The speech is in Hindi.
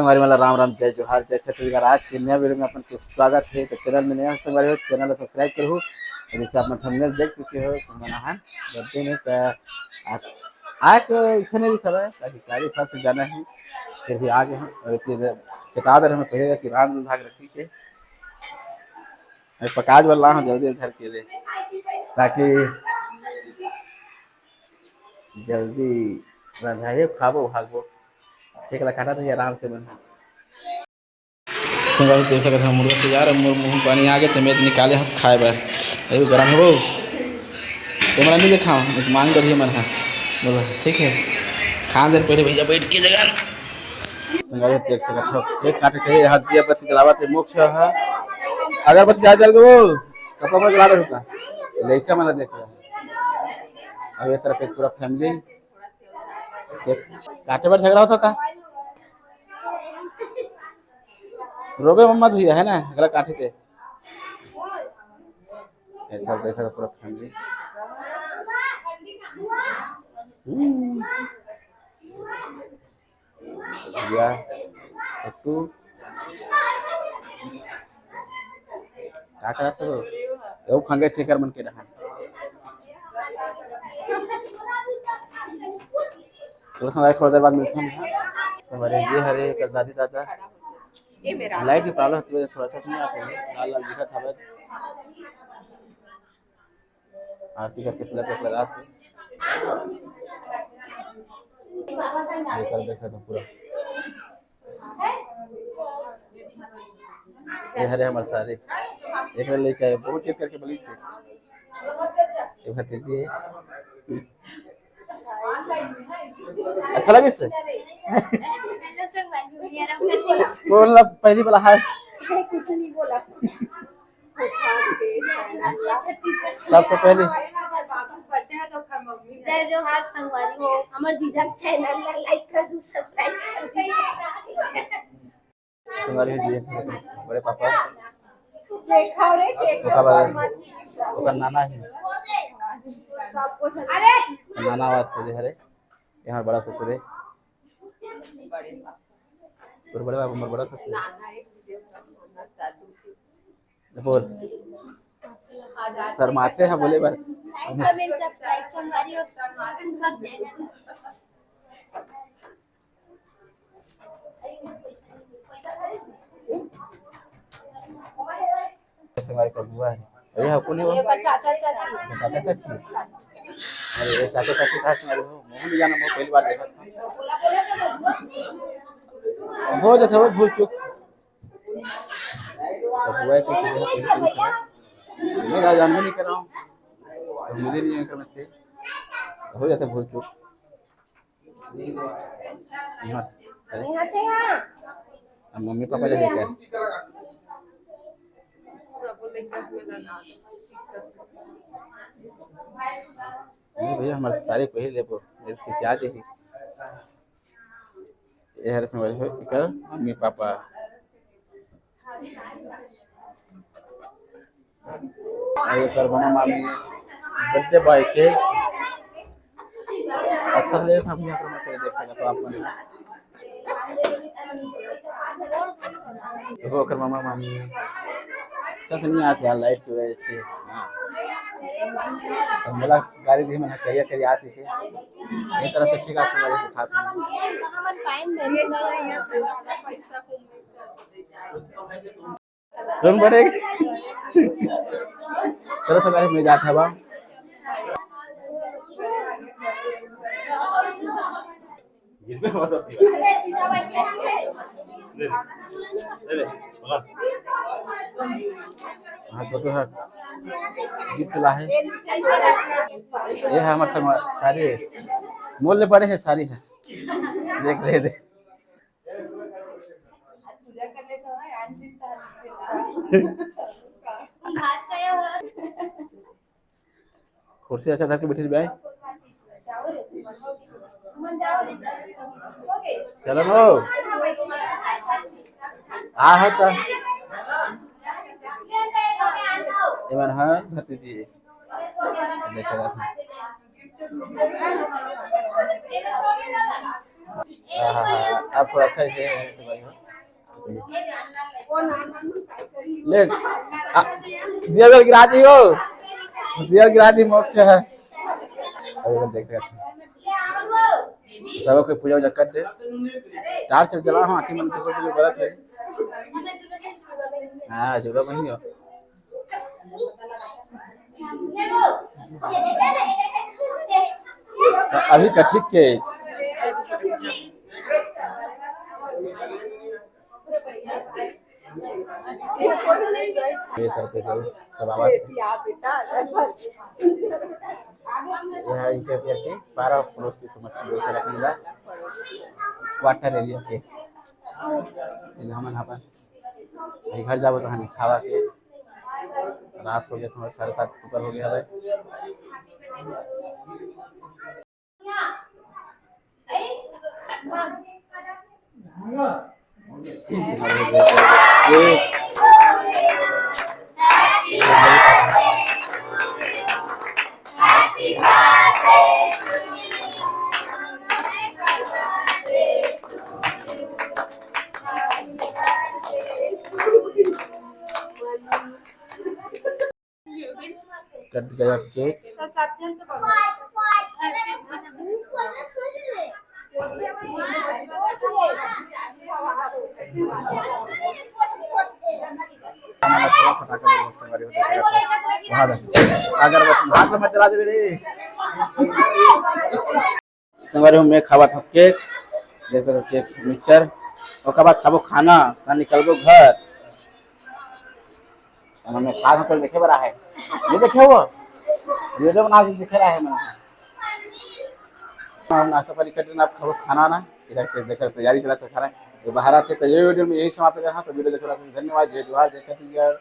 संगवारी वाला राम राम जय जोहार जय छत्तीसगढ़। आज के नया वीडियो में अपन के स्वागत है। तो चैनल में नया संगवारी हो चैनल सब्सक्राइब करो। जैसे आप थंबनेल देख चुके हो तो मना है बर्थडे में आज इच्छा नहीं दिखा रहा है ताकि गाड़ी फंस जाना है। फिर भी आगे हम और फिर बता दे रहे हैं पहले कि राम भाग रखी के पकाज वाला हूँ जल्दी घर के लिए ताकि जल्दी रंधाइए खाबो भागो एक काटा तो आराम से बना संगाई देख सकते हैं। मुर्गा तैयार है मुँह पानी आ गए तो मैं निकाले हाथ खाए बार अभी गर्म है वो कैमरा नहीं देखा मान कर मन है बोलो ठीक है खान देर पहले भैया बैठ के जगह संगाई देख सकते हो एक काटे थे हाथ दिया बत्ती जलावत है मोक्ष है अगरबत्ती जा जल गो कपड़ा में जला रहा लड़का मैंने देखा अब एक तरफ पूरा फैमिली काटे बार झगड़ा होता का रोबे मम्मा भैया है ना अगला काटे थे ऐसा देखा पूरा फैमिली भैया तू क्या करते हो वो खंगे चेकर मन के रहा तो संग थोड़ा देर बाद मिलते हैं हमारे ये हरे कर दादी दादा लाइट की प्रॉब्लम होती है थोड़ा सा नहीं आती लाल लाल दिखा था आरती करके प्लग लगा कर देखा था पूरा ये हरे हमारे सारे एक लेके आए बहुत टेस्ट करके बली थे ये भतीजी अच्छा लगे इससे बोलना पहली बार है कुछ नहीं बोला सबसे पहले जय जोहार संगवारी हो हमार जीजा चैनल ला लाइक कर दू सब्सक्राइब कर संगवारी जी बड़े पापा देखा रे ओका नाना है सबको अरे नाना बात कर हरे यहाँ बड़ा ससुर है बड़े बाबू मर बड़ा ससुर बोल शर्माते हैं बोले बार कमेंट सब्सक्राइब संगवारी हो संगवारी कर बुआ है अरे हाँ कौन है वो चाचा चाची अरे चाचा चाची कहाँ से हो मुझे भी जाना मैं पहली बार देखा था हो जाता है भूल चूक बुआ को मैं जानना नहीं कर रहा हूँ तो मुझे नहीं है करने से हो जाता भूल चूक मम्मी पापा जा लेकर भैया हमारे सारे को ही ले मेरे किसी याद ही ये हर समय हो कर मम्मी पापा ये कर बना मामी बर्थडे बॉय के अच्छा ले हम यहां पर मैं देखेगा तो आपको तो कर मामा मामी कैसे नहीं आते यार लाइट की वजह से हाँ तो मला गाड़ी भी मैंने करिया करी आती थी ये तरह से ठीक आपको गाड़ी दिखाता हूं हमन टाइम देने लगा यहां से पैसा तुम बड़े तरह से गाड़ी में जाता है बा गिरने मत सीधा बैठ ले हाँ तो है गिफ्ट ला है ये है हमारे संग सारी मोल ले पड़े है सारी है देख ले दे पूजा करने तो है आज दिन हाथ का हुआ कुर्सी अच्छा था कि बैठी भाई चलो नो आ है तो इमन है भतीजी देखेगा आप थोड़ा अच्छा से ले दिया गिरा दी हो, दिया गिरा दी मोक्ष है। अभी देख रहे थे सब के पूजा उजा कर दे चार चल चला हाँ मन को जो गलत है। हाँ जुड़ा बहनी हो अभी का ठीक के ये करके सब आवाज यहाँ इनसे भी अच्छे 12 पड़ोस की समझ रखने क्वार्टर एरिया के हम यहाँ पर घर जाबो तो हमें खावा के रात हो गया समझ 7:30 ऊपर हो गया है। कट गया केक अगर में चला दे संगवारी में खावा था केक जैसे केक मिक्सचर और बाद खाबो खाना निकलबो घर हमें खा तो देखे बड़ा है ये देखे वो वीडियो बना के दिख रहा है मैं नाश्ता पानी करके आप खाओ खाना ना इधर के देखकर तैयारी चला तो खाना ये बाहर आते तो ये वीडियो में यही समाप्त करना तो वीडियो देखने के लिए धन्यवाद। जय जोहार जय छत्तीसगढ़।